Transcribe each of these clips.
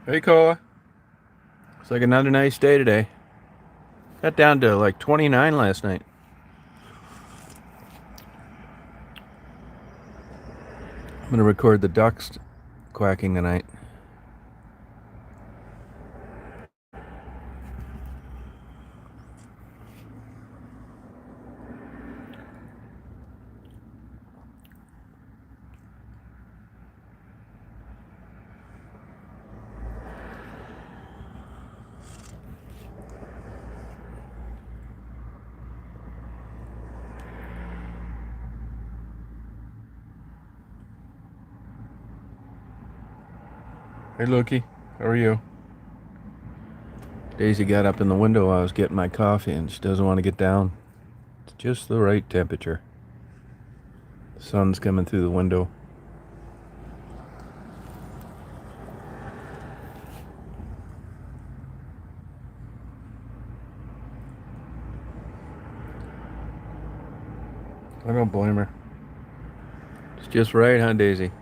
Hey, Koa. It's like another nice day today. Got down to like 29 last night. I'm gonna record the ducks quacking tonight. Hey, Lukey. How are you? Daisy got up in the window while I was getting my coffee and she doesn't want to get down. It's just the right temperature. The sun's coming through the window. I don't blame her. It's just right, huh, Daisy?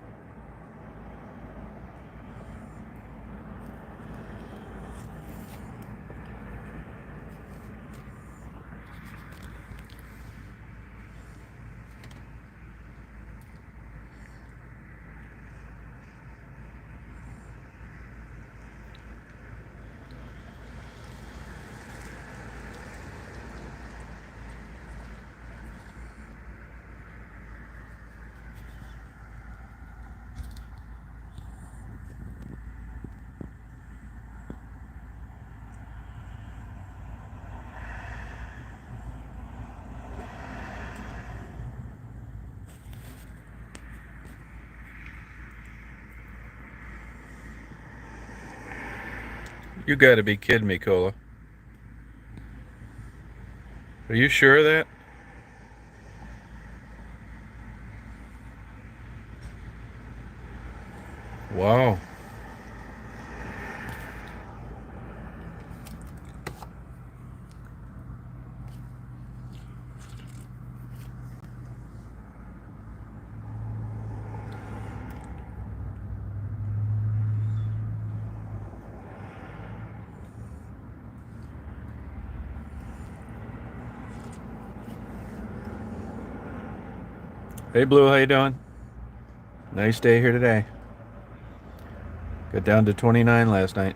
You gotta be kidding me, Kola. Are you sure of that? Wow. Hey, Blue, how you doing? Nice day here today. Got down to 29 last night.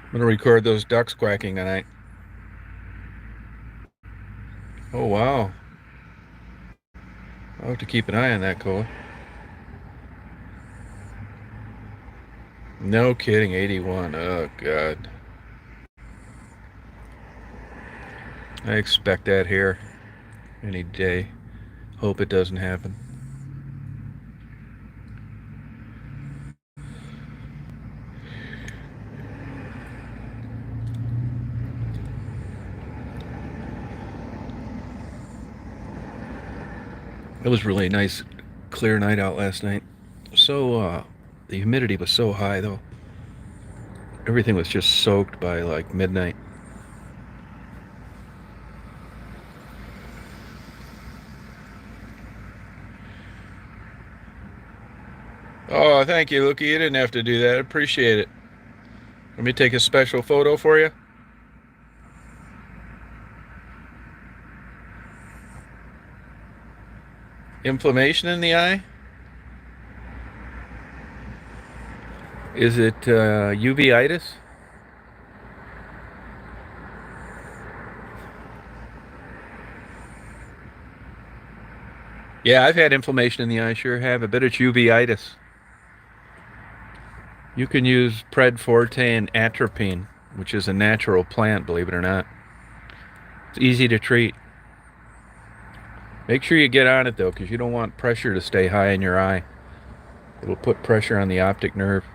I'm gonna record those ducks quacking tonight. Oh, wow. I'll have to keep an eye on that, Cole. No kidding, 81. Oh, God. I expect that here any day. Hope it doesn't happen. It was really nice, clear night out last night. The humidity was so high, though. Everything was just soaked by like midnight. Oh, thank you, Lukey. You didn't have to do that. I appreciate it. Let me take a special photo for you. Inflammation in the eye? Is it uveitis? Yeah, I've had inflammation in the eye. Sure have. I bet it's uveitis. You can use Predforte and atropine, which is a natural plant, believe it or not. It's easy to treat. Make sure you get on it though, because you don't want pressure to stay high in your eye. It'll put pressure on the optic nerve.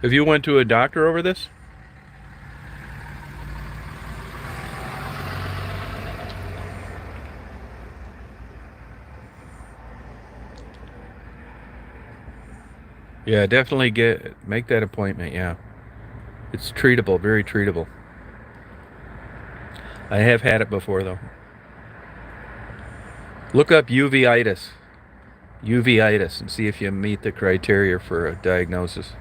Have you went to a doctor over this? Yeah, definitely make that appointment. Yeah, it's treatable, very treatable. I have had it before though. Look up uveitis, and see if you meet the criteria for a diagnosis.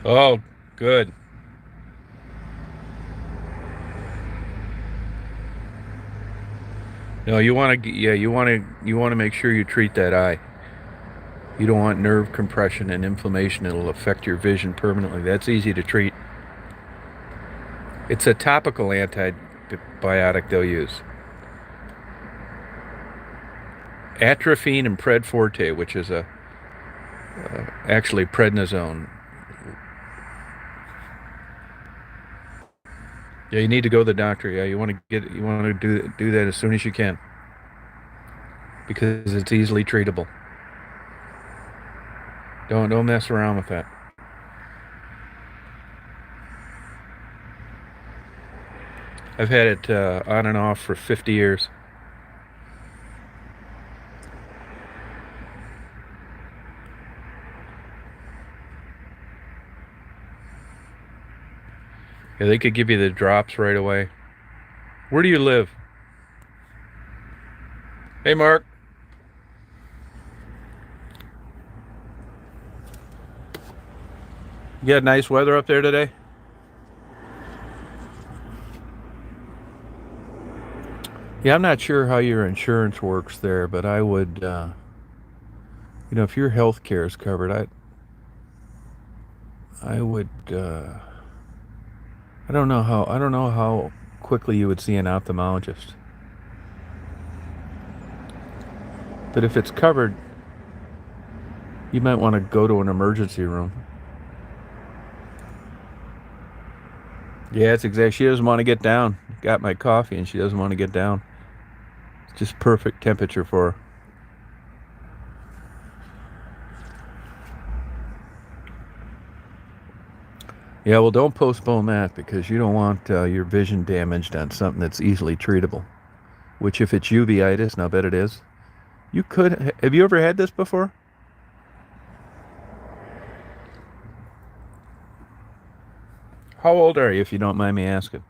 Oh, good. No, you want to, yeah, you want to make sure you treat that eye. You don't want nerve compression and inflammation. It'll affect your vision permanently. That's easy to treat. It's a topical antibiotic they'll use. Atropine and Predforte, which is actually prednisone. Yeah, you need to go to the doctor. Yeah, you want to do that as soon as you can because it's easily treatable. Don't mess around with that. I've had it on and off for 50 years. Yeah, they could give you the drops right away. Where do you live? Hey, Mark. You got nice weather up there today? Yeah, I'm not sure how your insurance works there, but I would, if your health care is covered, I would, I don't know how quickly you would see an ophthalmologist. But if it's covered, you might want to go to an emergency room. Yeah, it's exactly. She doesn't want to get down. Got my coffee and she doesn't want to get down. It's just perfect temperature for her. Yeah, well, don't postpone that because you don't want your vision damaged on something that's easily treatable. Which, if it's uveitis, and I bet it is, you could. Have you ever had this before? How old are you, if you don't mind me asking?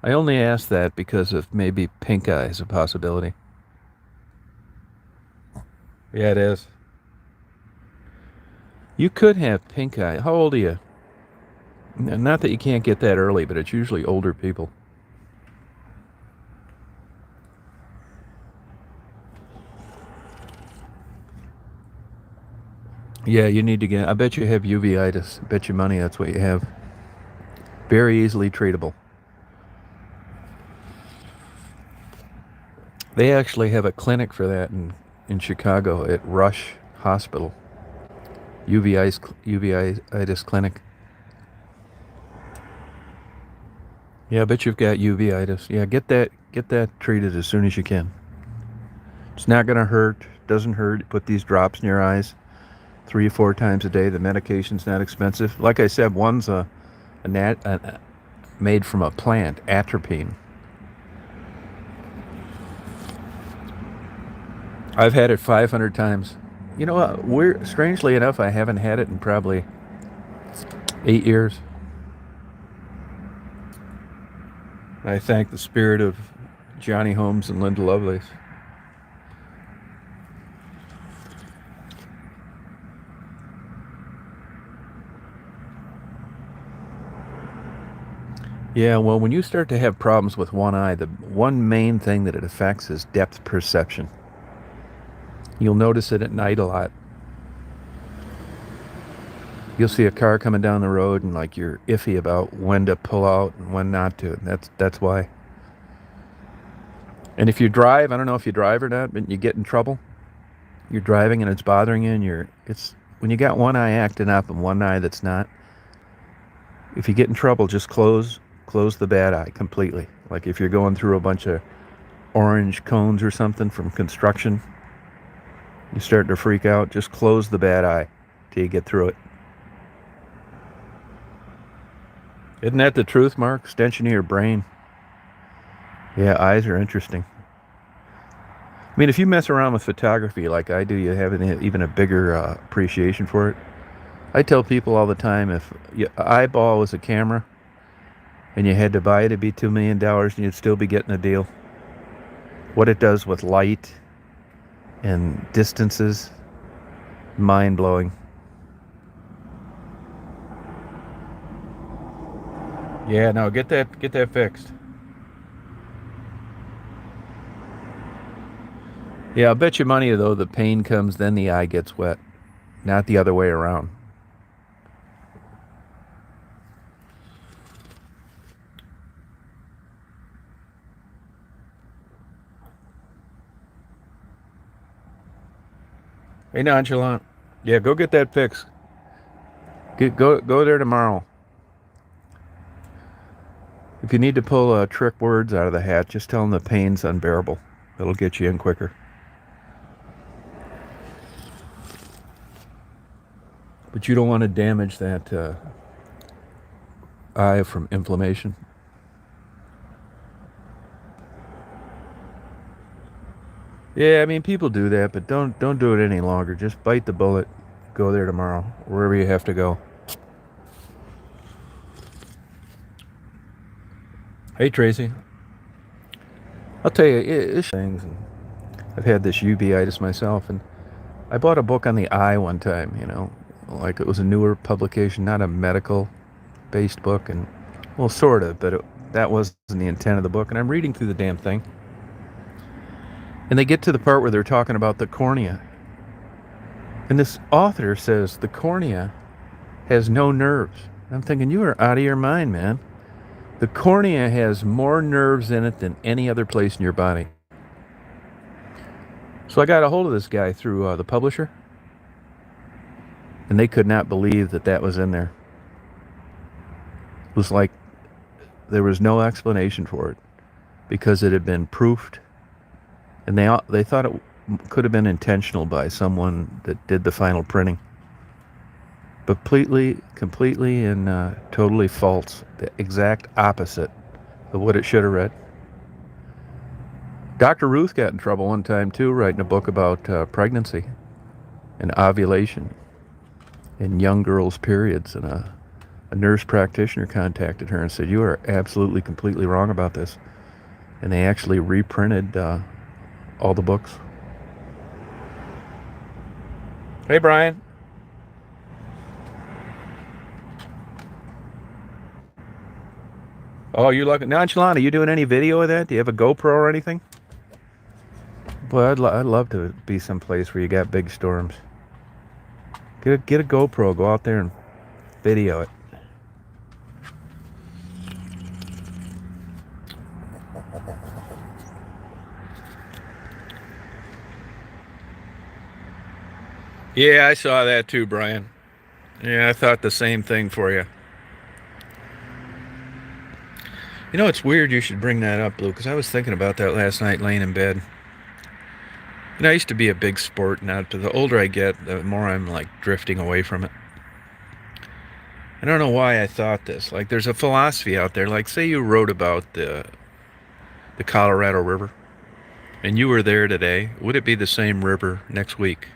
I only ask that because of maybe pink eye is a possibility. Yeah, it is. You could have pink eye. How old are you? Not that you can't get that early, but it's usually older people. Yeah, you need to get. I bet you have uveitis. I bet you money that's what you have. Very easily treatable. They actually have a clinic for that in Chicago at Rush Hospital. Uveitis clinic. Yeah, I bet you've got uveitis. Yeah, get that treated as soon as you can. It's not gonna hurt. Doesn't hurt. Put these drops in your eyes 3 or 4 times a day. The medication's not expensive. Like I said, one's made from a plant, atropine. I've had it 500 times. You know what? Strangely enough, I haven't had it in probably 8 years. I thank the spirit of Johnny Holmes and Linda Lovelace. Yeah, well, when you start to have problems with one eye, the one main thing that it affects is depth perception. You'll notice it at night a lot. You'll see a car coming down the road and like you're iffy about when to pull out and when not to. That's why. And if you drive, I don't know if you drive or not, but you get in trouble. You're driving and it's bothering you, and it's when you got one eye acting up and one eye that's not. If you get in trouble, just close the bad eye completely. Like if you're going through a bunch of orange cones or something from construction, you start to freak out, just close the bad eye till you get through it. Isn't that the truth, Mark? Extension of your brain. Yeah, eyes are interesting. I mean, if you mess around with photography like I do, you have even a bigger appreciation for it. I tell people all the time, if your eyeball was a camera and you had to buy it, it'd be $2 million and you'd still be getting a deal. What it does with light and distances, mind-blowing. Yeah, no, get that fixed. Yeah, I'll bet you money though the pain comes, then the eye gets wet, not the other way around. Hey, nonchalant. Yeah, go get that fixed. Go there tomorrow. If you need to pull trick words out of the hat, just tell them the pain's unbearable. It'll get you in quicker. But you don't want to damage that eye from inflammation. Yeah, I mean people do that, but don't do it any longer. Just bite the bullet. Go there tomorrow, wherever you have to go. Hey Tracy, I'll tell you it's things. And I've had this uveitis myself, and I bought a book on the eye one time. Like it was a newer publication, not a medical-based book, and well, sort of, but that wasn't the intent of the book. And I'm reading through the damn thing, and they get to the part where they're talking about the cornea, and this author says the cornea has no nerves. I'm thinking, you are out of your mind, man. The cornea has more nerves in it than any other place in your body. So I got a hold of this guy through the publisher, and they could not believe that was in there. It was like there was no explanation for it because it had been proofed, and they thought it could have been intentional by someone that did the final printing. Completely and totally false. The exact opposite of what it should have read. Dr. Ruth got in trouble one time too, writing a book about pregnancy and ovulation and young girls' periods. And a nurse practitioner contacted her and said, "You are absolutely, completely wrong about this." And they actually reprinted all the books. Hey, Brian. Oh, you're lucky. Nonchalant, are you doing any video of that? Do you have a GoPro or anything? Boy, I'd love to be someplace where you got big storms. Get a GoPro, go out there and video it. Yeah, I saw that too, Brian. Yeah, I thought the same thing for you. It's weird you should bring that up, Blue, because I was thinking about that last night laying in bed. I used to be a big sport. Now, the older I get, the more I'm like drifting away from it. I don't know why I thought this. Like, there's a philosophy out there. Like, say you wrote about the Colorado River, and you were there today. Would it be the same river next week?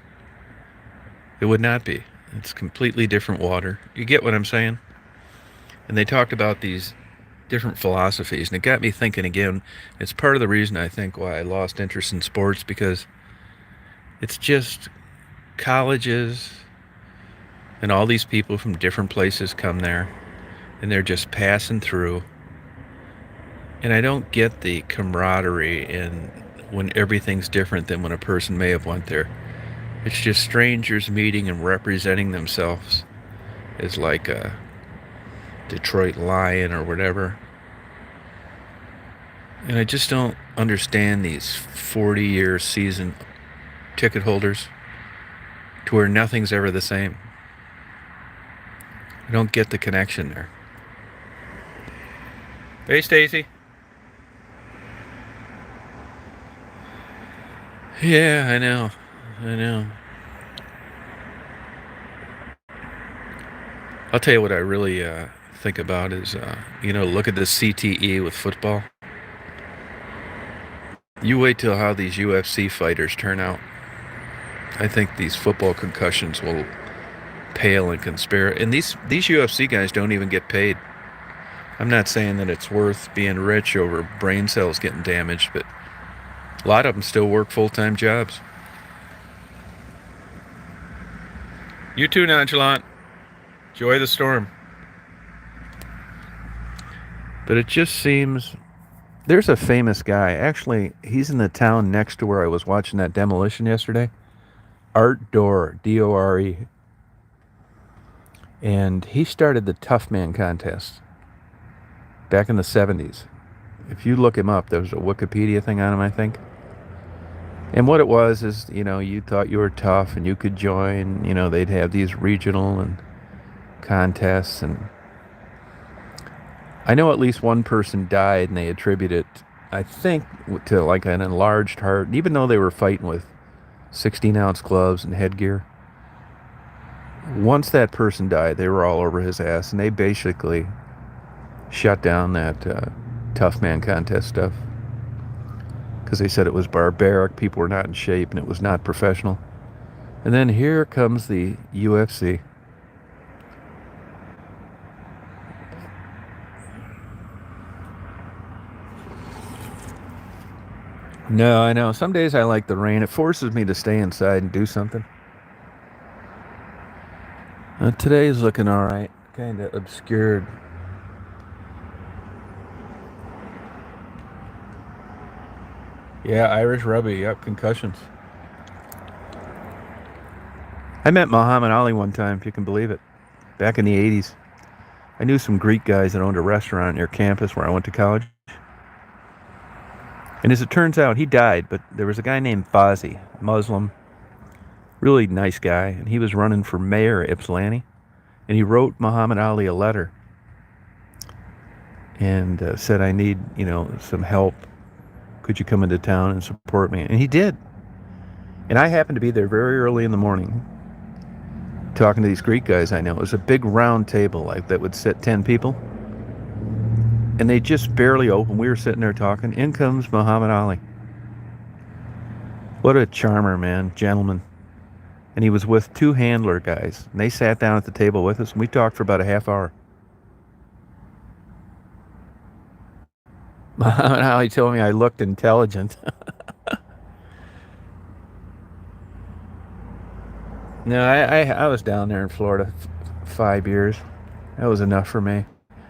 It would not be. It's completely different water. You get what I'm saying? And they talked about these different philosophies, and it got me thinking again. It's part of the reason I think why I lost interest in sports, because it's just colleges and all these people from different places come there, and they're just passing through. And I don't get the camaraderie in when everything's different than when a person may have went there. It's just strangers meeting and representing themselves as like a Detroit Lion or whatever. And I just don't understand these 40-year season ticket holders to where nothing's ever the same. I don't get the connection there. Hey, Stacy. Yeah, I know. I'll tell you what I really think about is, look at the CTE with football. You wait till how these UFC fighters turn out. I think these football concussions will pale in comparison. And these UFC guys don't even get paid. I'm not saying that it's worth being rich over brain cells getting damaged, but a lot of them still work full-time jobs. You too, Nonchalant. Enjoy the storm. But it just seems there's a famous guy. Actually, he's in the town next to where I was watching that demolition yesterday. Art Dore, D-O-R-E. And he started the Tough Man contest back in the 70s. If you look him up, there was a Wikipedia thing on him, I think. And what it was is, you thought you were tough and you could join. They'd have these regional and contests. And I know at least one person died, and they attribute it, I think, to like an enlarged heart. And even though they were fighting with 16-ounce gloves and headgear, once that person died, they were all over his ass, and they basically shut down that Tough Man contest stuff because they said it was barbaric, people were not in shape, and it was not professional. And then here comes the UFC. No, I know. Some days I like the rain. It forces me to stay inside and do something. Today's looking all right. Kind of obscured. Yeah, Irish rugby. Yep, concussions. I met Muhammad Ali one time, if you can believe it, back in the 80s. I knew some Greek guys that owned a restaurant near campus where I went to college. And as it turns out, he died, but there was a guy named Fozzie, Muslim, really nice guy, and he was running for mayor of Ypsilanti. And he wrote Muhammad Ali a letter and said, I need, some help. Could you come into town and support me? And he did. And I happened to be there very early in the morning talking to these Greek guys I know. It was a big round table like that would sit 10 people. And they just barely opened. We were sitting there talking. In comes Muhammad Ali. What a charmer, man. Gentleman. And he was with two handler guys. And they sat down at the table with us, and we talked for about a half hour. Muhammad Ali told me I looked intelligent. No, I was down there in Florida 5 years. That was enough for me.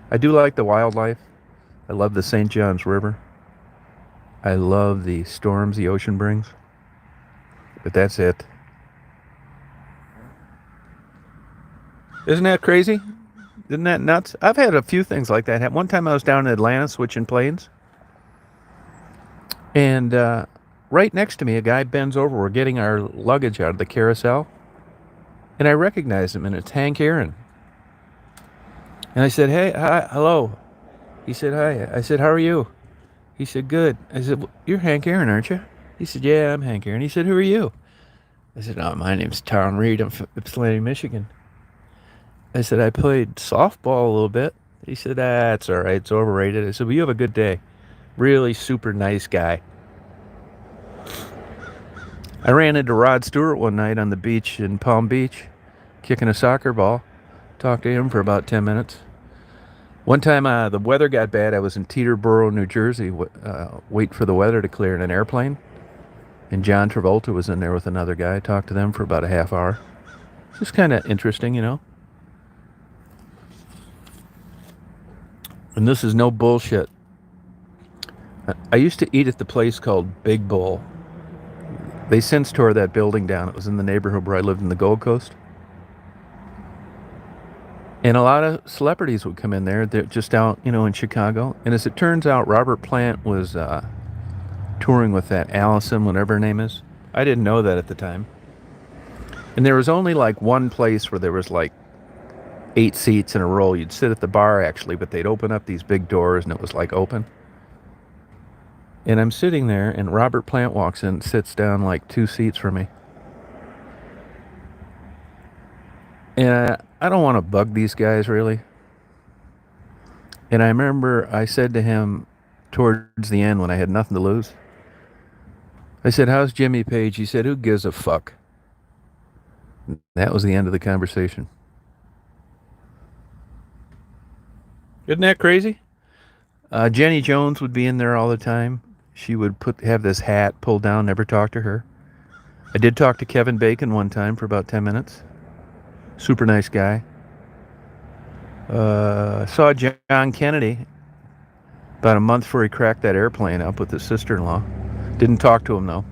I do like the wildlife. I love the St. Johns River. I love the storms the ocean brings. But that's it. Isn't that crazy? Isn't that nuts? I've had a few things like that. One time I was down in Atlanta switching planes. And right next to me, a guy bends over. We're getting our luggage out of the carousel. And I recognized him, and it's Hank Aaron. And I said, hey, hi, hello. He said, hi. I said, how are you? He said, good. I said, well, you're Hank Aaron, aren't you? He said, yeah, I'm Hank Aaron. He said, who are you? I said, oh, my name's Tom Reed. I'm from Ypsilanti, Michigan. I said, I played softball a little bit. He said, that's all right. It's overrated. I said, well, you have a good day. Really super nice guy. I ran into Rod Stewart one night on the beach in Palm Beach, kicking a soccer ball. Talked to him for about 10 minutes. One time the weather got bad. I was in Teterboro, New Jersey, wait for the weather to clear in an airplane. And John Travolta was in there with another guy. I talked to them for about a half hour. Just kind of interesting, And this is no bullshit. I used to eat at the place called Big Bull. They since tore that building down. It was in the neighborhood where I lived in the Gold Coast. And a lot of celebrities would come in there. They're just out, in Chicago. And as it turns out, Robert Plant was touring with that Allison, whatever her name is. I didn't know that at the time. And there was only like one place where there was like 8 seats in a row. You'd sit at the bar, actually, but they'd open up these big doors, and it was like open. And I'm sitting there, and Robert Plant walks in and sits down like 2 seats from me. And I don't want to bug these guys, really. And I remember I said to him towards the end when I had nothing to lose, I said, how's Jimmy Page? He said, who gives a fuck? That was the end of the conversation. Isn't that crazy? Jenny Jones would be in there all the time. She would have this hat pulled down, never talk to her. I did talk to Kevin Bacon one time for about 10 minutes. Super nice guy. Saw John Kennedy about a month before he cracked that airplane up with his sister-in-law. Didn't talk to him, though.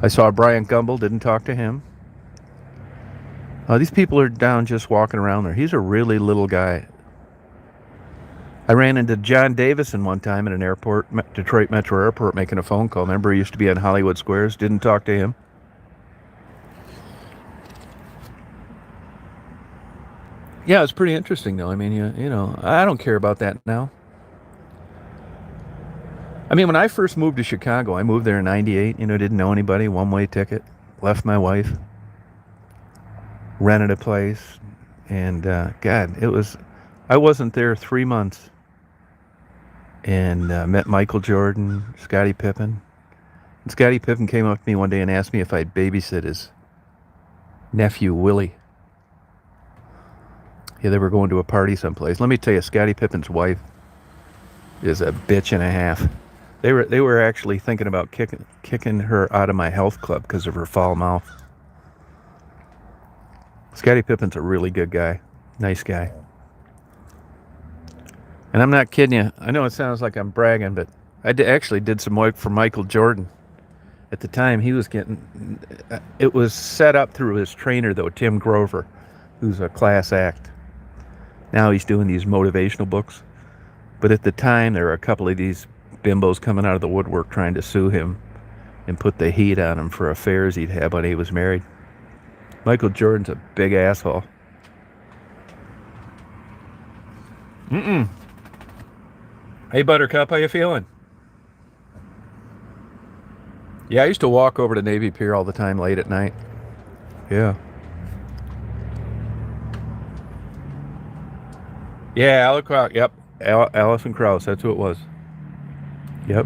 I saw Brian Gumbel, didn't talk to him. These people are down just walking around there. He's a really little guy. I ran into John Davison one time at an airport, Detroit Metro Airport, making a phone call. Remember, he used to be on Hollywood Squares. Didn't talk to him. Yeah, it's pretty interesting, though. I mean, you know, I don't care about that now. I mean, when I first moved to Chicago, I moved there in '98. You know, didn't know anybody, one-way ticket. Left my wife. Rented a place. And, God, it was... I wasn't there 3 months. And met Michael Jordan, Scottie Pippen. And Scottie Pippen came up to me one day and asked me if I'd babysit his nephew, Willie. Yeah, they were going to a party someplace. Let me tell you, Scottie Pippen's wife is a bitch and a half. They were actually thinking about kicking her out of my health club because of her foul mouth. Scottie Pippen's a really good guy. Nice guy. And I'm not kidding you. I know it sounds like I'm bragging, but I actually did some work for Michael Jordan. At the time, he was getting... It was set up through his trainer, though, Tim Grover, who's a class act. Now he's doing these motivational books. But at the time, there were a couple of these bimbos coming out of the woodwork trying to sue him and put the heat on him for affairs he'd had when he was married. Michael Jordan's a big asshole. Hey, Buttercup, how you feeling? Yeah, I used to walk over to Navy Pier all the time late at night. Yeah. Yeah, Alec Krauss. Yep. Alison Krauss. That's who it was. Yep.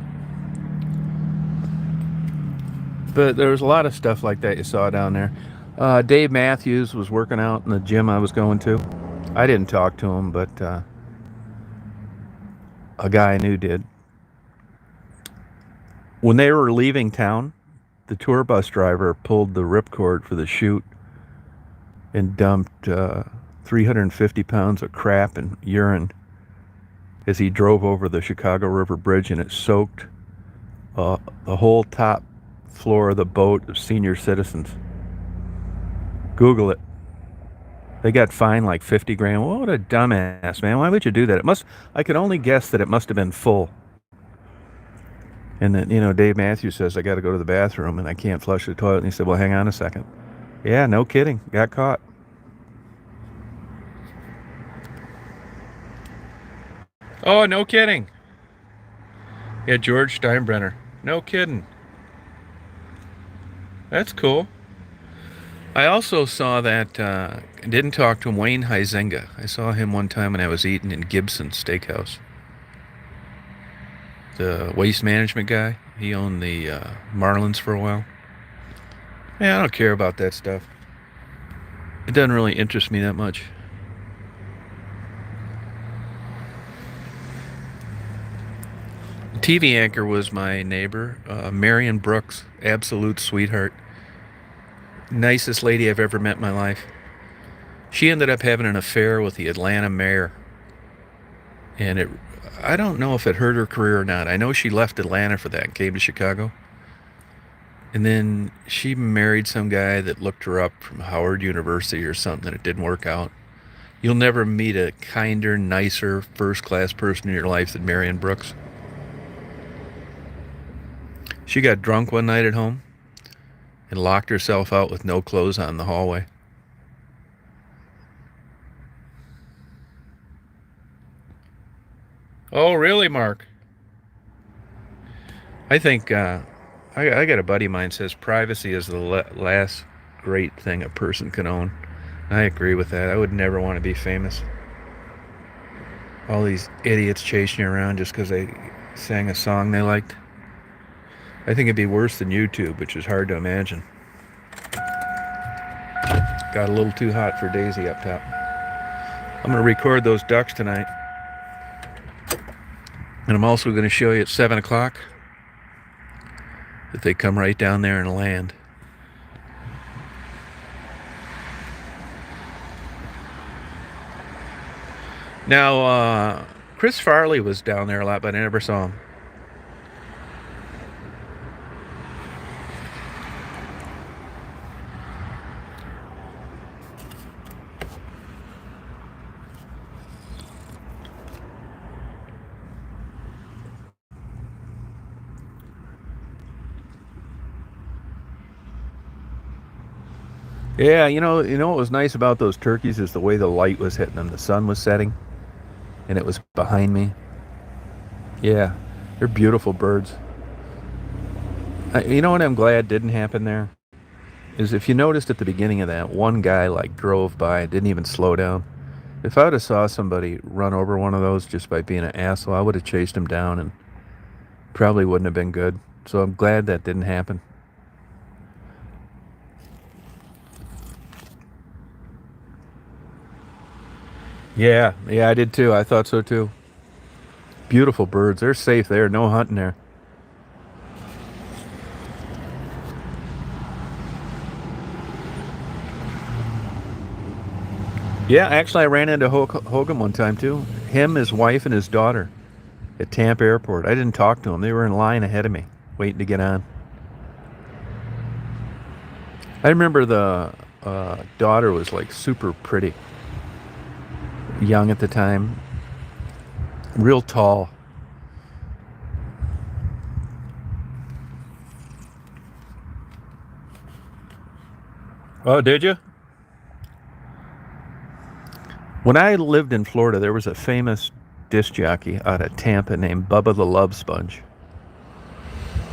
But there was a lot of stuff like that you saw down there. Dave Matthews was working out in the gym I was going to. I didn't talk to him, but a guy I knew did. When they were leaving town, the tour bus driver pulled the ripcord for the shoot and dumped 350 pounds of crap and urine as he drove over the Chicago River Bridge, and it soaked the whole top floor of the boat of senior citizens. Google it. They got fined like 50 grand. What a dumbass, man. Why would you do that? I could only guess that it must have been full. And then, you know, Dave Matthews says, I got to go to the bathroom and I can't flush the toilet. And he said, well, hang on a second. Yeah, no kidding. Got caught. Oh, no kidding. Yeah, George Steinbrenner. No kidding. That's cool. I also saw that, I didn't talk to him, Wayne Huizenga. I saw him one time when I was eating in Gibson Steakhouse. The waste management guy. He owned the Marlins for a while. Yeah, I don't care about that stuff. It doesn't really interest me that much. The TV anchor was my neighbor, Marion Brooks, absolute sweetheart. Nicest lady I've ever met in my life. She ended up having an affair with the Atlanta mayor. And I don't know if it hurt her career or not. I know she left Atlanta for that and came to Chicago. And then she married some guy that looked her up from Howard University or something, and it didn't work out. You'll never meet a kinder, nicer, first-class person in your life than Marion Brooks. She got drunk one night at home and locked herself out with no clothes on in the hallway. Oh, really, Mark? I think I got a buddy of mine says privacy is the last great thing a person can own. I agree with that. I would never want to be famous. All these idiots chasing you around just because they sang a song they liked. I think it'd be worse than YouTube, which is hard to imagine. Got a little too hot for Daisy up top. I'm going to record those ducks tonight. And I'm also going to show you at 7 o'clock that they come right down there and land. Now, Chris Farley was down there a lot, but I never saw him. Yeah, you know what was nice about those turkeys is the way the light was hitting them. The sun was setting, and it was behind me. Yeah, they're beautiful birds. You know what I'm glad didn't happen there? Is if you noticed at the beginning of that, one guy like drove by, didn't even slow down. If I would have saw somebody run over one of those just by being an asshole, I would have chased him down and probably wouldn't have been good. So I'm glad that didn't happen. Yeah, I did too. I thought so too. Beautiful birds. They're safe there. No hunting there. Yeah, actually, I ran into Hogan one time too. Him, his wife, and his daughter at Tampa Airport. I didn't talk to them. They were in line ahead of me, waiting to get on. I remember the daughter was like super pretty, young at the time, real tall. Oh, did you? When I lived in Florida, there was a famous disc jockey out of Tampa named Bubba the Love Sponge.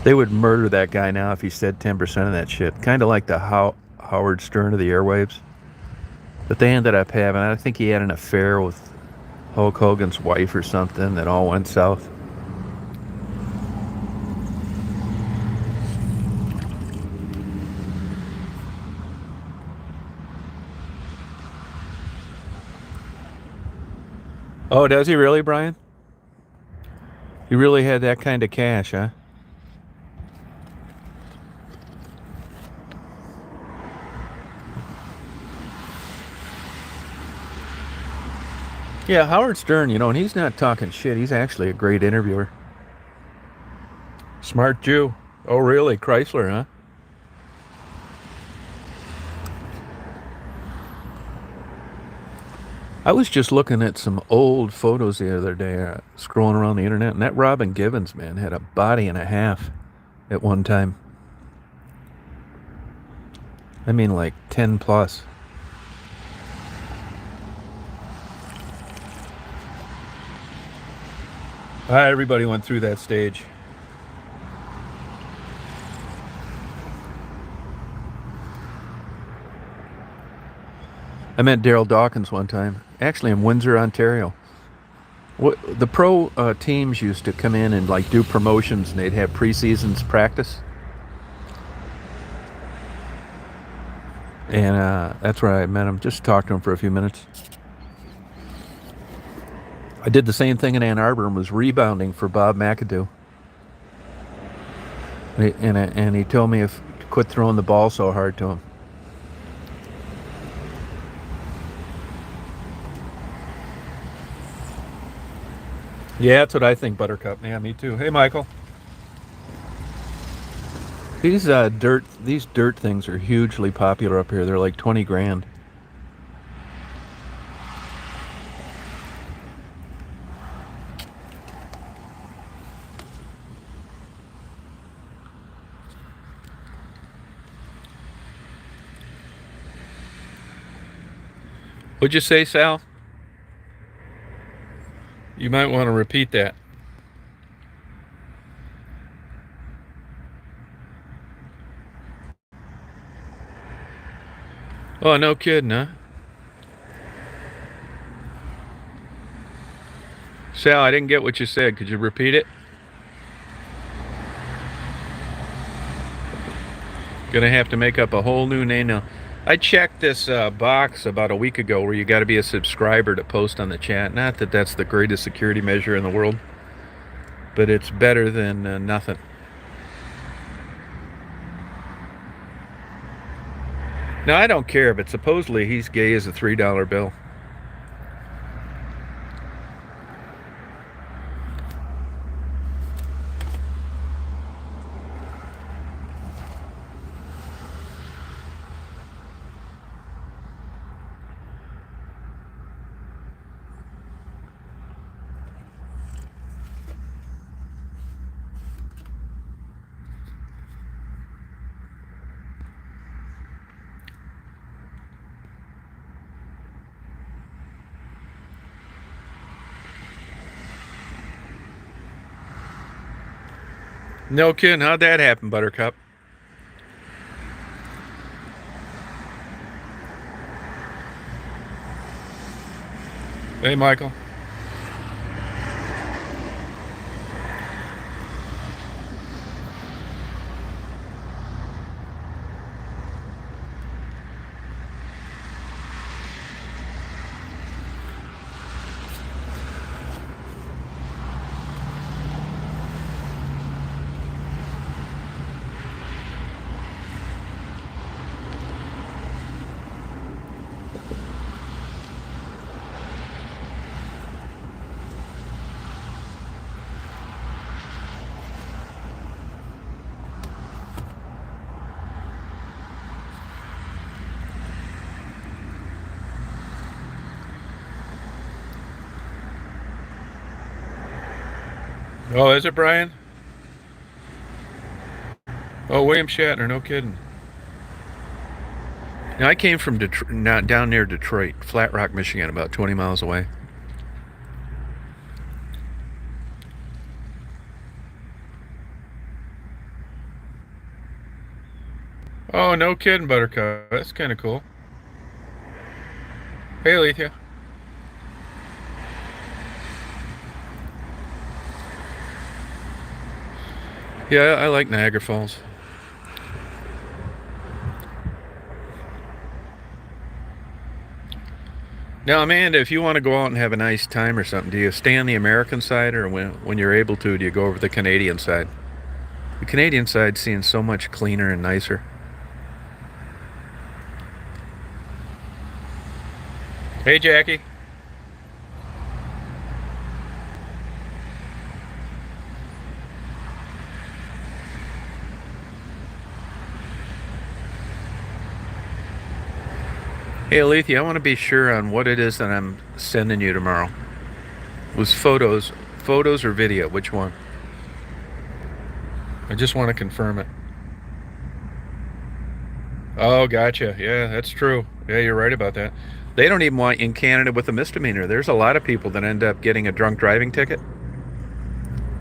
They would murder that guy now if he said 10% of that shit. Kind of like the Howard Stern of the airwaves. But they ended up having, I think he had an affair with Hulk Hogan's wife or something that all went south. Oh, does he really, Brian? He really had that kind of cash, huh? Yeah, Howard Stern, and he's not talking shit. He's actually a great interviewer. Smart Jew. Oh, really? Chrysler, huh? I was just looking at some old photos the other day, scrolling around the internet, and that Robin Givens, man, had a body and a half at one time. I mean, like 10 plus. Everybody went through that stage. I met Daryl Dawkins one time, actually in Windsor, Ontario. The pro teams used to come in and like do promotions, and they'd have pre-seasons practice. And that's where I met him. Just talked to him for a few minutes. I did the same thing in Ann Arbor and was rebounding for Bob McAdoo. And he told me to quit throwing the ball so hard to him. Yeah, that's what I think, Buttercup. Yeah, me too. Hey, Michael. These dirt things are hugely popular up here. They're like 20 grand. What'd you say, Sal? You might want to repeat that. Oh, no kidding, huh? Sal, I didn't get what you said. Could you repeat it? Gonna have to make up a whole new name now. I checked this box about a week ago where you got to be a subscriber to post on the chat. Not that that's the greatest security measure in the world, but it's better than nothing. Now, I don't care, but supposedly he's gay as a $3 bill. No kidding. How'd that happen, Buttercup? Hey, Michael. Oh, is it Brian? Oh, William Shatner. No kidding. Now, I came from Detroit, down near Detroit, Flat Rock, Michigan, about 20 miles away. Oh, no kidding, Buttercup. That's kind of cool. Hey, Alethea. Yeah, I like Niagara Falls. Now, Amanda, if you want to go out and have a nice time or something, do you stay on the American side, or when you're able to, do you go over the Canadian side? The Canadian side seems so much cleaner and nicer. Hey, Jackie. Hey, Alethea, I want to be sure on what it is that I'm sending you tomorrow. Was photos or video? Which one? I just want to confirm it. Oh, gotcha. Yeah, that's true. Yeah, you're right about that. They don't even want in Canada with a misdemeanor. There's a lot of people that end up getting a drunk driving ticket,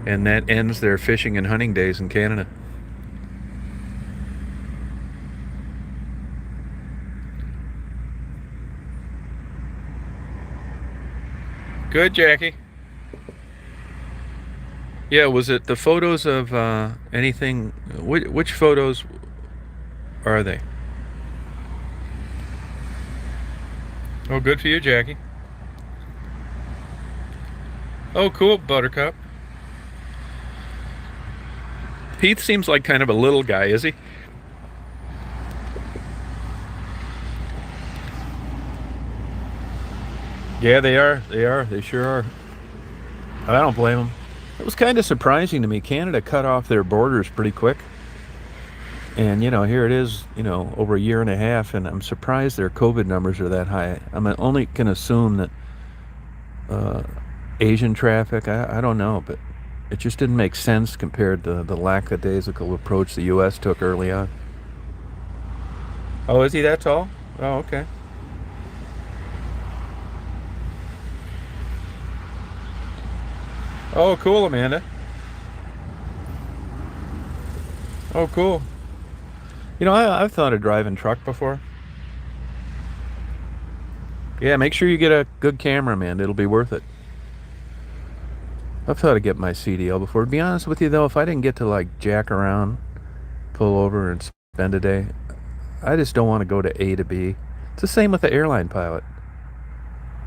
and that ends their fishing and hunting days in Canada. Good, Jackie. Yeah, was it the photos of anything? Which photos are they? Oh, good for you, Jackie. Oh, cool, Buttercup. Pete seems like kind of a little guy, is he? Yeah, they are. They are. They sure are. I don't blame them. It was kind of surprising to me. Canada cut off their borders pretty quick. And, here it is, over a year and a half, and I'm surprised their COVID numbers are that high. I'm only can assume that Asian traffic, I don't know, but it just didn't make sense compared to the lackadaisical approach the U.S. took early on. Oh, is he that tall? Oh, okay. Oh, cool, Amanda. Oh, cool. I've thought of driving truck before. Yeah, make sure you get a good camera, man. It'll be worth it. I've thought of getting my CDL before. To be honest with you, though, if I didn't get to, jack around, pull over, and spend a day. I just don't want to go to A to B. It's the same with the airline pilot.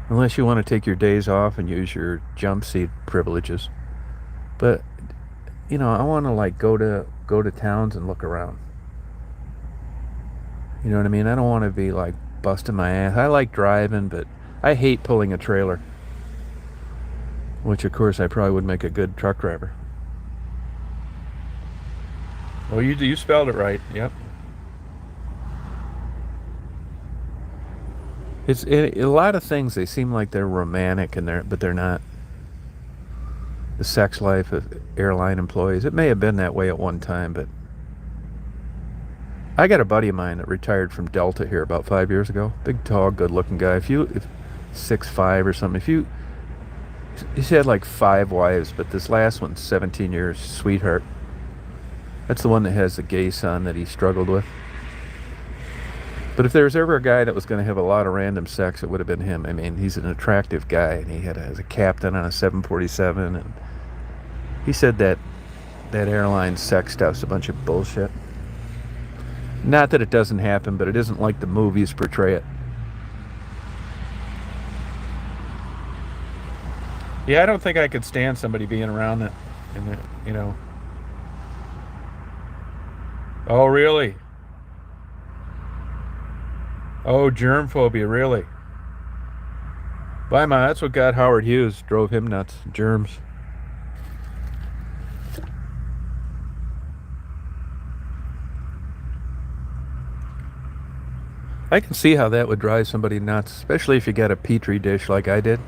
Unless you want to take your days off and use your jump seat privileges. But I want to like go to towns and look around. You know what I mean? I don't want to be like busting my ass. I like driving, but I hate pulling a trailer. Which of course I probably would make a good truck driver. Well, you spelled it right. Yep. A lot of things. They seem like they're romantic, but they're not. The sex life of airline employees. It may have been that way at one time, but I got a buddy of mine that retired from Delta here about 5 years ago. Big, tall, good-looking guy. If 6'5" or something. He's had like 5 wives, but this last one's 17 years, sweetheart. That's the one that has the gay son that he struggled with. But if there was ever a guy that was going to have a lot of random sex, it would have been him. I mean, he's an attractive guy, and he was a captain on a 747, and he said that airline sex stuff's a bunch of bullshit. Not that it doesn't happen, but it isn't like the movies portray it. Yeah, I don't think I could stand somebody being around it. And. Oh, really? Oh, germ phobia, really? Bye, Ma. That's what got Howard Hughes, drove him nuts. Germs. I can see how that would drive somebody nuts, especially if you got a petri dish like I did.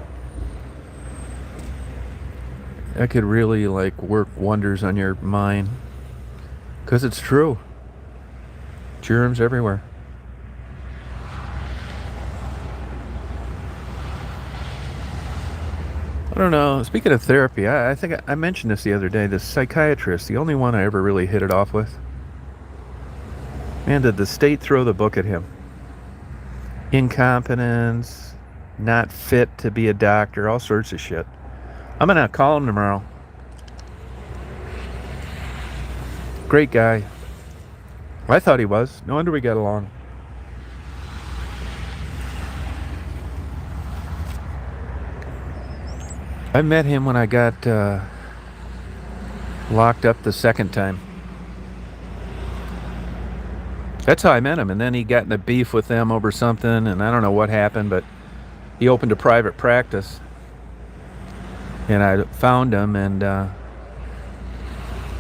That could really like work wonders on your mind. Because it's true. Germs everywhere. I don't know. Speaking of therapy, I think I mentioned this the other day. This psychiatrist, the only one I ever really hit it off with. Man, did the state throw the book at him? Incompetence, not fit to be a doctor, all sorts of shit. I'm gonna call him tomorrow. Great guy. I thought he was. No wonder we got along. I met him when I got locked up the second time. That's how I met him. And then he got in a beef with them over something, and I don't know what happened, but he opened a private practice. And I found him, and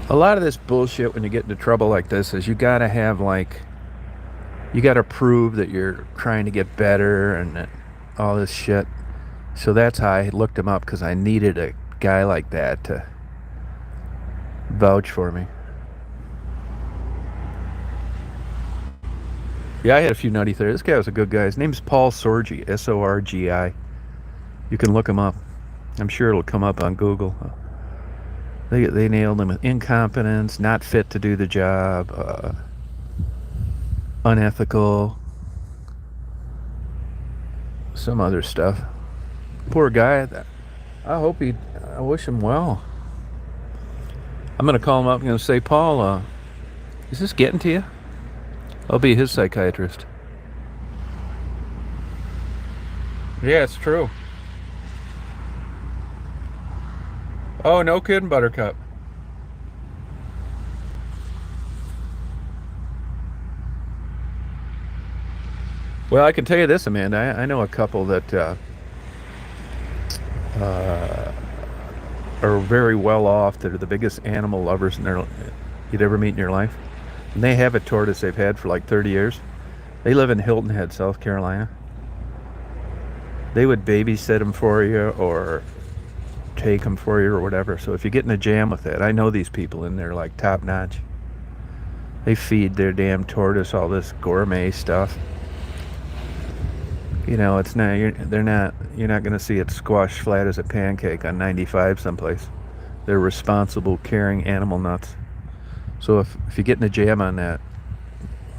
a lot of this bullshit when you get into trouble like this is you gotta prove that you're trying to get better and all this shit. So that's how I looked him up, because I needed a guy like that to vouch for me. Yeah, I had a few nutty there. This guy was a good guy. His name's Paul Sorgi, Sorgi. You can look him up. I'm sure it'll come up on Google. They nailed him with incompetence, not fit to do the job, unethical, some other stuff. Poor guy. I wish him well. I'm going to call him up and going to say, Paul, is this getting to you? I'll be his psychiatrist. Yeah, it's true. Oh, no kidding, Buttercup. Well, I can tell you this, Amanda. I know a couple that are very well off, that are the biggest animal lovers you'd ever meet in your life. And they have a tortoise they've had for like 30 years. They live in Hilton Head, South Carolina. They would babysit them for you or take them for you or whatever. So if you get in a jam with that, I know these people and they're like top notch. They feed their damn tortoise all this gourmet stuff. It's not, you're not going to see it squashed flat as a pancake on 95 someplace. They're responsible, caring animal nuts. So if you get in a jam on that,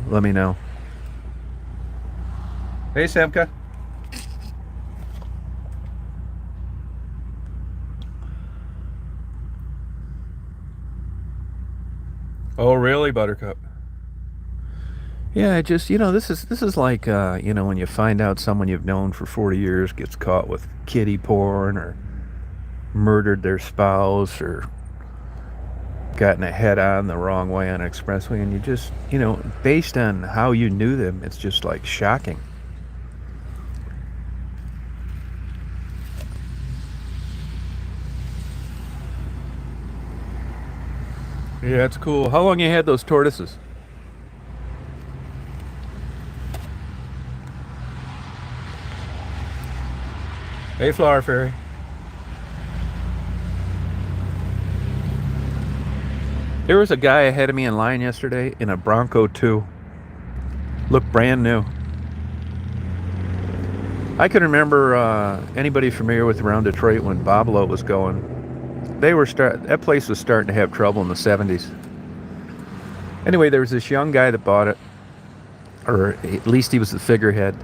let me know. Hey, Samka. Oh, really, Buttercup? Yeah, just this is like when you find out someone you've known for 40 years gets caught with kiddie porn or murdered their spouse or gotten a head on the wrong way on an expressway, and you just based on how you knew them, it's just like shocking. Yeah, it's cool. How long you had those tortoises? Hey, Flower Fairy. There was a guy ahead of me in line yesterday in a Bronco 2. Looked brand new. I can remember anybody familiar with around Detroit when Boblo was going. That place was starting to have trouble in the 70s. Anyway, there was this young guy that bought it, or at least he was the figurehead.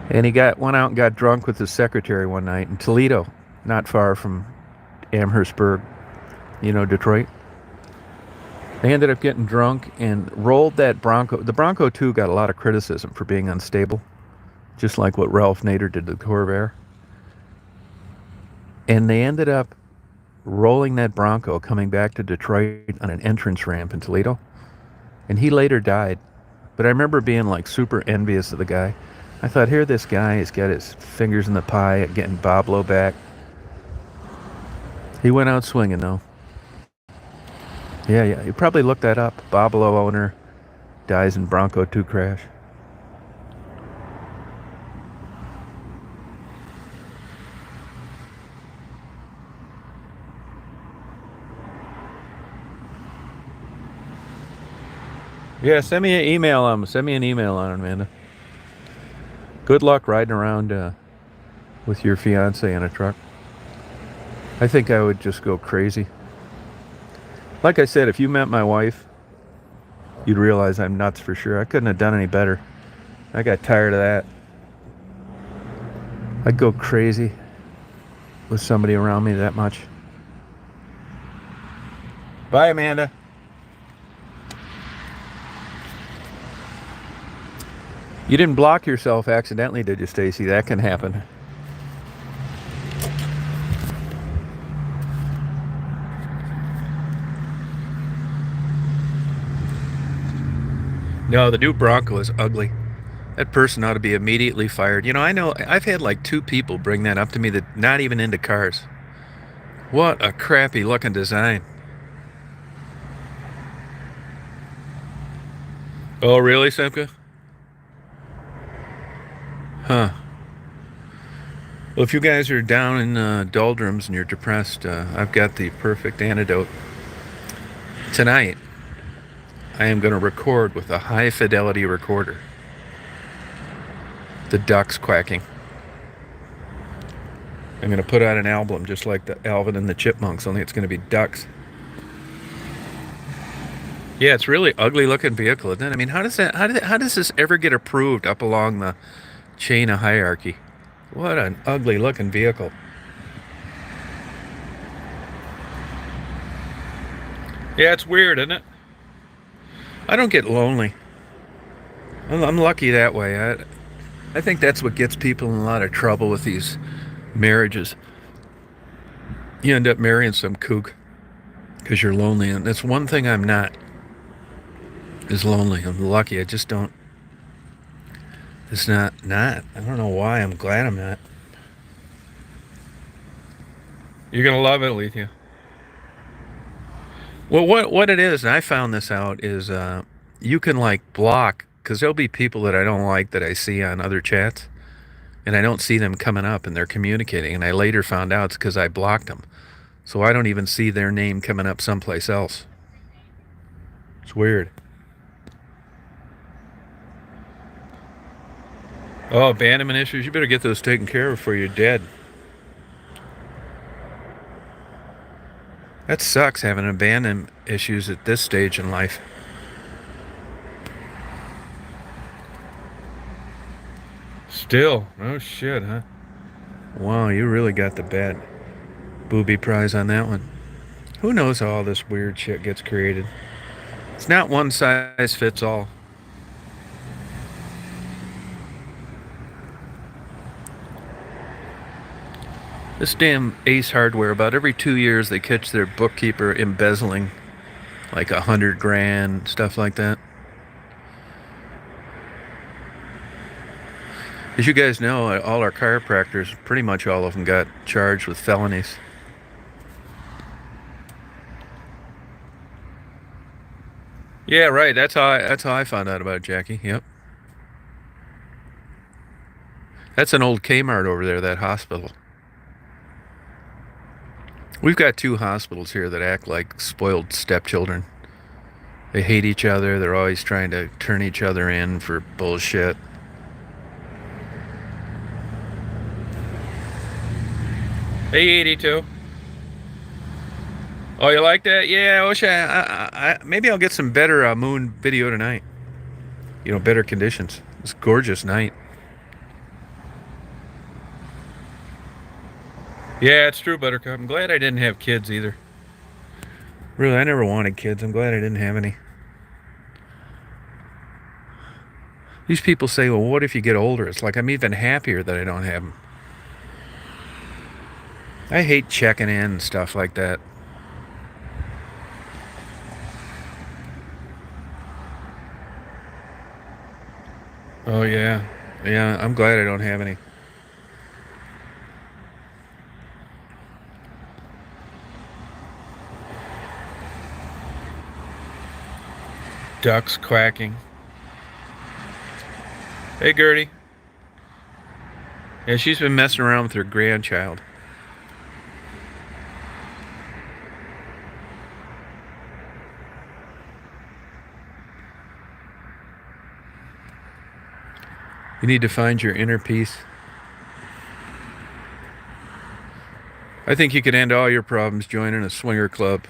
And he went out and got drunk with his secretary one night in Toledo, not far from Amherstburg, Detroit. They ended up getting drunk and rolled that Bronco. The Bronco 2 got a lot of criticism for being unstable, just like what Ralph Nader did to the Corvair. And they ended up rolling that Bronco coming back to Detroit on an entrance ramp in Toledo. And he later died. But I remember being like super envious of the guy. I thought, here this guy has got his fingers in the pie at getting Boblo back. He went out swinging, though. Yeah, you probably looked that up. Boblo owner dies in Bronco 2 crash. Yeah, send me an email on it, Amanda. Good luck riding around with your fiance in a truck. I think I would just go crazy. Like I said, if you met my wife, you'd realize I'm nuts for sure. I couldn't have done any better. I got tired of that. I'd go crazy with somebody around me that much. Bye, Amanda. You didn't block yourself accidentally, did you, Stacy? That can happen. No, the new Bronco is ugly. That person ought to be immediately fired. I know I've had like 2 people bring that up to me that not even into cars. What a crappy looking design. Oh, really, Semka? Huh. Well, if you guys are down in doldrums and you're depressed, I've got the perfect antidote. Tonight, I am going to record with a high fidelity recorder. The ducks quacking. I'm going to put out an album just like the Alvin and the Chipmunks, only it's going to be ducks. Yeah, it's really ugly looking vehicle, isn't it? I mean, how does this ever get approved up along the chain of hierarchy? What an ugly looking vehicle. Yeah, it's weird, isn't it? I don't get lonely. I'm lucky that way. I think that's what gets people in a lot of trouble with these marriages. You end up marrying some kook because you're lonely, and that's one thing I'm not. Is lonely. I'm lucky. I just don't. It's not. I don't know why. I'm glad I'm not. You're gonna love it, Alethea. Well, what it is, and I found this out, is you can like block, because there'll be people that I don't like that I see on other chats, and I don't see them coming up and they're communicating, and I later found out it's because I blocked them. So I don't even see their name coming up someplace else. It's weird. Oh, abandonment issues. You better get those taken care of before you're dead. That sucks, having abandonment issues at this stage in life. Still? Oh shit, huh? Wow, you really got the bad booby prize on that one. Who knows how all this weird shit gets created? It's not one size fits all. This damn Ace Hardware, about every 2 years they catch their bookkeeper embezzling like 100 grand, stuff like that. As you guys know, all our chiropractors, pretty much all of them, got charged with felonies. Yeah, right. That's how I found out about Jackie. Yep. That's an old Kmart over there, that hospital. We've got 2 hospitals here that act like spoiled stepchildren. They hate each other. They're always trying to turn each other in for bullshit. Hey, 82. Oh, you like that? Yeah, I wish maybe I'll get some better moon video tonight. You know, better conditions. It's a gorgeous night. Yeah, it's true, Buttercup. I'm glad I didn't have kids either. Really, I never wanted kids. I'm glad I didn't have any. These people say, well, what if you get older? It's like I'm even happier that I don't have them. I hate checking in and stuff like that. Oh, yeah. Yeah, I'm glad I don't have any. Ducks quacking. Hey, Gertie. Yeah, she's been messing around with her grandchild. You need to find your inner peace. I think you could end all your problems joining a swingers club,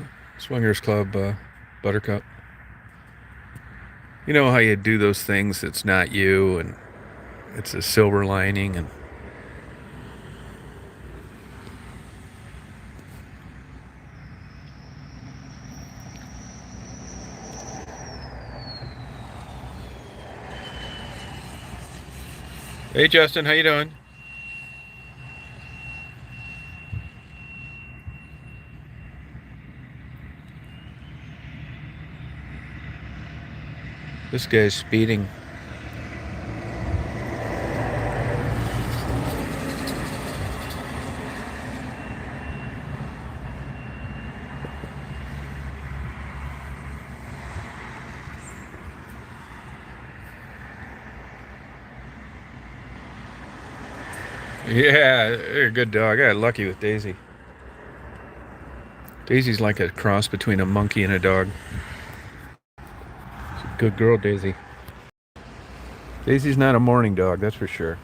Buttercup. You know how you do those things that's not you, and it's a silver lining, and hey, Justin, how you doing? This guy's speeding. Yeah, you're a good dog. I got lucky with Daisy. Daisy's like a cross between a monkey and a dog. She's a good girl, Daisy. Daisy's not a morning dog, that's for sure.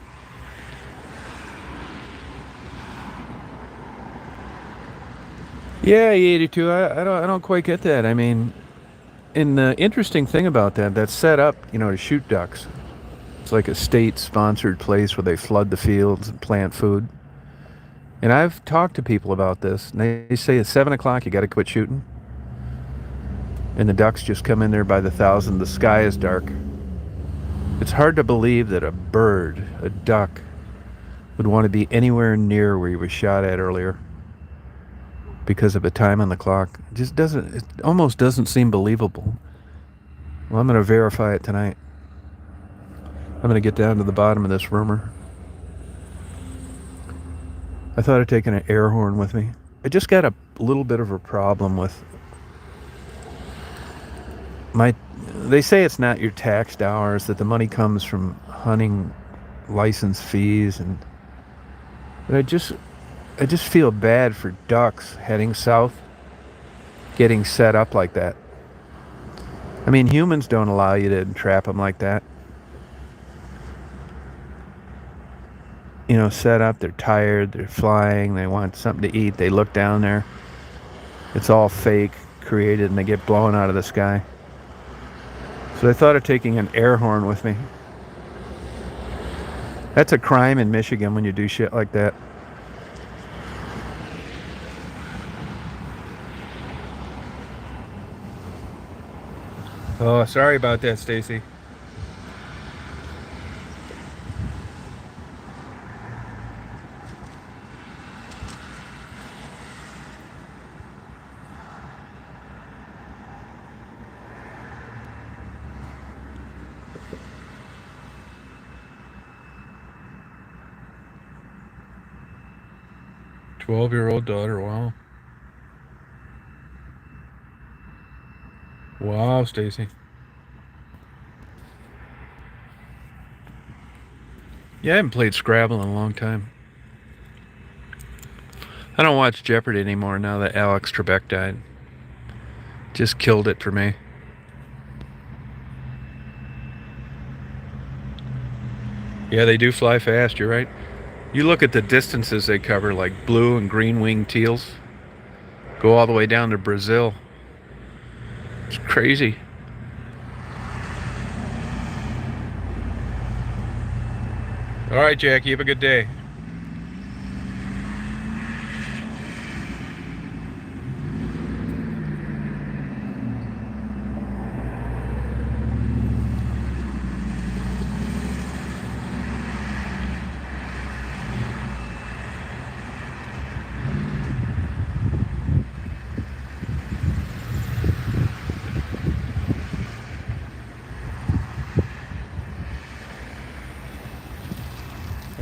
Yeah, E82. I don't quite get that. I mean, and the interesting thing about that, that's set up, to shoot ducks. It's like a state-sponsored place where they flood the fields and plant food. And I've talked to people about this, and they say at 7 o'clock you got to quit shooting. And the ducks just come in there by the thousand. The sky is dark. It's hard to believe that a bird, a duck, would want to be anywhere near where he was shot at earlier because of the time on the clock. It almost doesn't seem believable. Well, I'm going to verify it tonight. I'm going to get down to the bottom of this rumor. I thought I'd taken an air horn with me. I just got a little bit of a problem with they say it's not your tax dollars, that the money comes from hunting license fees, but I just feel bad for ducks heading south, getting set up like that. I mean, humans don't allow you to trap them like that. Set up, they're tired, they're flying, they want something to eat, they look down there, it's all fake, created, and they get blown out of the sky. So I thought of taking an air horn with me. That's a crime in Michigan when you do shit like that. Oh, sorry about that, Stacy. 12-year-old daughter. Wow. Wow, Stacy. Yeah, I haven't played Scrabble in a long time. I don't watch Jeopardy anymore now that Alex Trebek died. Just killed it for me. Yeah, they do fly fast, you're right. You look at the distances they cover, like blue and green winged teals. Go all the way down to Brazil. It's crazy. All right, Jackie, have a good day.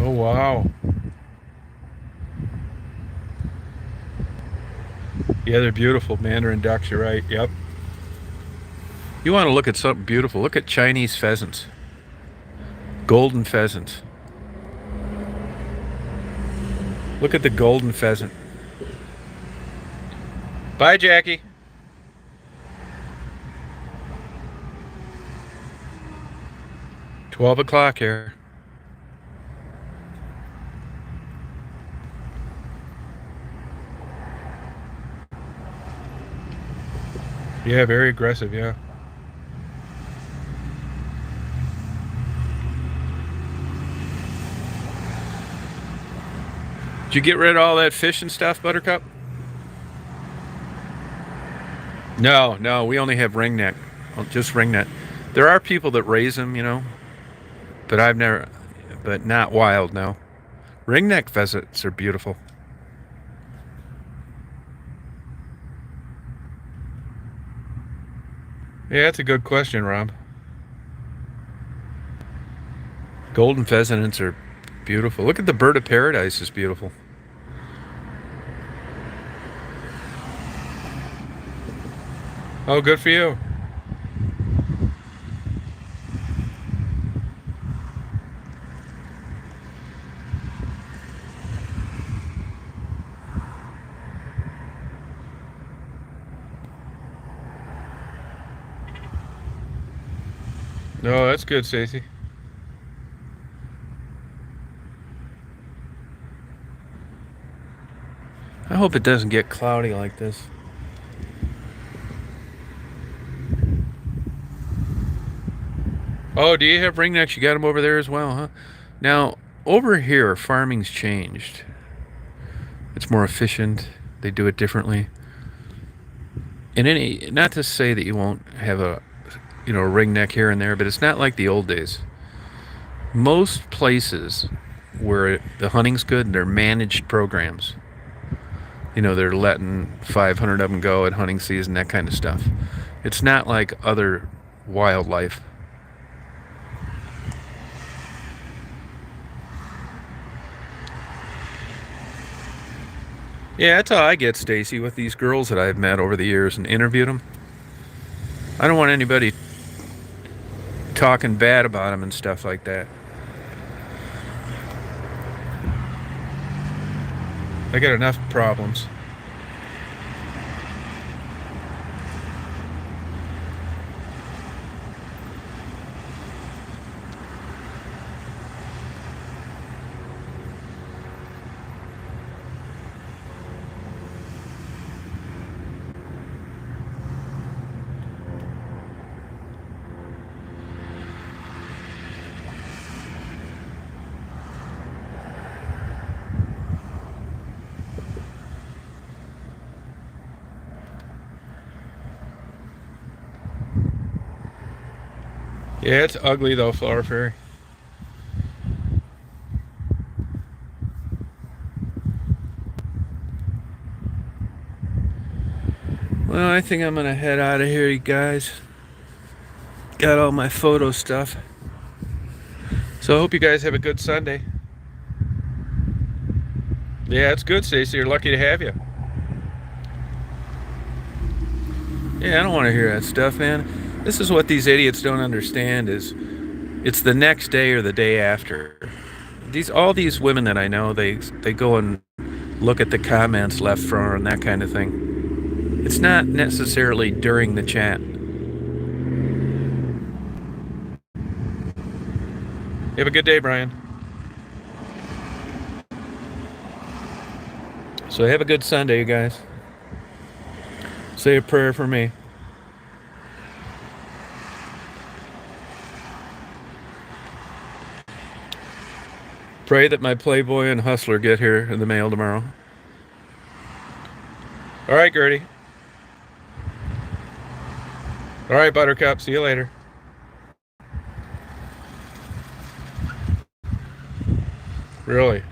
Oh, wow. Yeah, they're beautiful. Mandarin ducks, you're right. Yep. You want to look at something beautiful. Look at Chinese pheasants. Golden pheasants. Look at the golden pheasant. Bye, Jackie. $12 here. Yeah, very aggressive, yeah. Did you get rid of all that fish and stuff, Buttercup? No, no, we only have ringneck. Just ringneck. There are people that raise them, you know, but I've never, but not wild, no. Ringneck pheasants are beautiful. Yeah, that's a good question, Rob. Golden pheasants are beautiful. Look at the bird of paradise, is beautiful. Oh, good for you. No, that's good, Stacy. I hope it doesn't get cloudy like this. Oh, do you have ringnecks? You got them over there as well, huh? Now, over here, farming's changed. It's more efficient. They do it differently. And not to say that you won't have a, you know, a ringneck here and there, but it's not like the old days. Most places where the hunting's good, they're managed programs. You know, they're letting 500 of them go at hunting season, that kind of stuff. It's not like other wildlife. Yeah, that's how I get, Stacy, with these girls that I've met over the years and interviewed them. I don't want anybody talking bad about them and stuff like that. I got enough problems. Yeah, it's ugly though, Flower Fairy. Well, I think I'm gonna head out of here, you guys. Got all my photo stuff. So I hope you guys have a good Sunday. Yeah, it's good, Stacy. You're lucky to have you. Yeah, I don't want to hear that stuff, man. This is what these idiots don't understand is it's the next day or the day after. All these women that I know, they go and look at the comments left for and that kind of thing. It's not necessarily during the chat. You have a good day, Brian. So have a good Sunday, you guys. Say a prayer for me. Pray that my Playboy and Hustler get here in the mail tomorrow. All right, Gertie. All right, Buttercup. See you later. Really?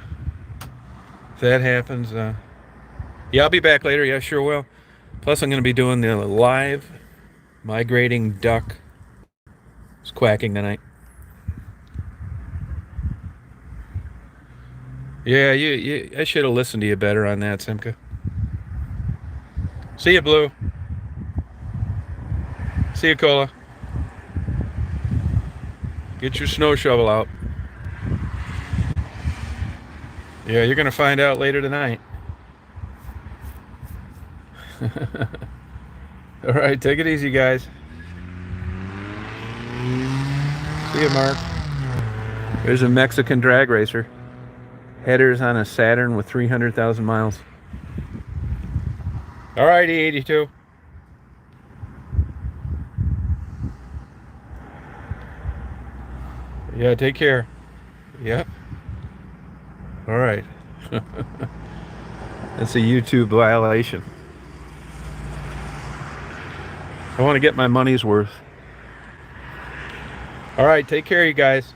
If that happens, yeah, I'll be back later. Yeah, sure will. Plus, I'm going to be doing the live migrating duck. It's quacking tonight. Yeah, I should have listened to you better on that, Simca. See you, Blue. See you, Cola. Get your snow shovel out. Yeah, you're going to find out later tonight. All right, take it easy, guys. See you, Mark. There's a Mexican drag racer. Headers on a Saturn with 300,000 miles. All right, E82. Yeah, take care. Yep. All right. That's a YouTube violation. I want to get my money's worth. All right, take care, you guys.